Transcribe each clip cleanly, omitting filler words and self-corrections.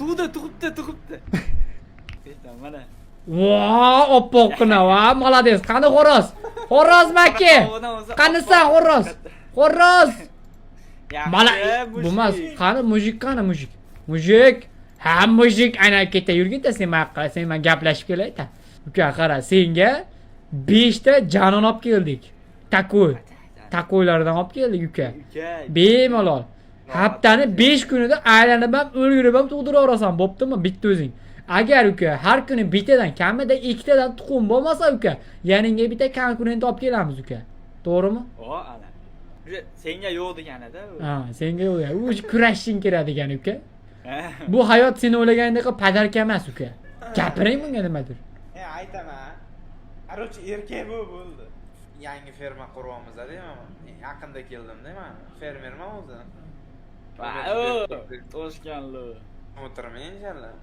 tug'ibdi. Mana. Voh, oppoqqina va, молодец. Qani xo'roz? Xo'roz maki. Qanisan xo'roz? Xo'roz. Mana bo'lmas. Qani mujik qani mujik? Mujik. Ha, mujik ana keta yurgin-da sen men gaplashib kelay-da. Uka, qara, senga 5 ta janon olib keldik. Takoylardan olib keldik uka. Bemalol. Haftani 5 kunida aylanib ham o'lgurib ham tug'diraverasan, bo'ptimi? Bitta o'zing. Agar uka har kuni bittadan kamida 2 tadan tuxum bo'lmasa uka, yaningga bitta konkurent olib kelamiz uka. To'g'rimi? Ana. Senga yo'q degani-da. Ha, senga yo'q. U kurashishing kerak degan uka. Bu hayot seni o'ylagandek padarka emas uka. Gapiring bunga nimadir? Aytaman. Qarochi erkak bo'ldi. Yangi ferma quryapmiz-da deyman. Yaqinda keldim-da men. Fermerman o'zi. Toshkanli. O'tirmay inshaalloh.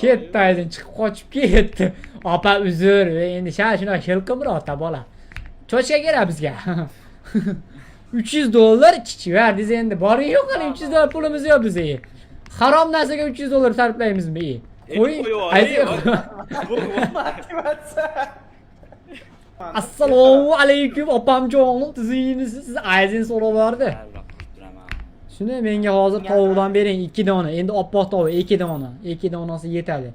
Ketdi aydan chiqib qochib ketdi. Opa uzr, endi shuna shilqimroqta bola. Cho'chka kerak bizga. $300 chichiverdingiz endi. Boring yo'q hali $300 pulimiz yo'q bizga. Harom narsaga $300 sarflaymizmi? Qo'ying. Assalomu alaykum opamjonim, tizingizsiz, siz ayzin so'raverdi. Shuni menga hozir tovuqdan bering 2 dona. Endi oppoq tovuq 2 dona. 2 donasi yetadi.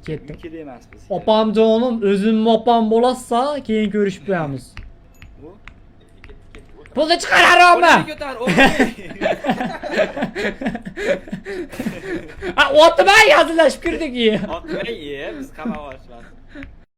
Ketdim. 2 emas biz. Opamjonim, o'zimni opam bo'lasa, keyin ko'rishib qo'yamiz. Pulni chiqar harommi? Otmay hazillashib kirdik. Otmay, biz qamoq ochamiz.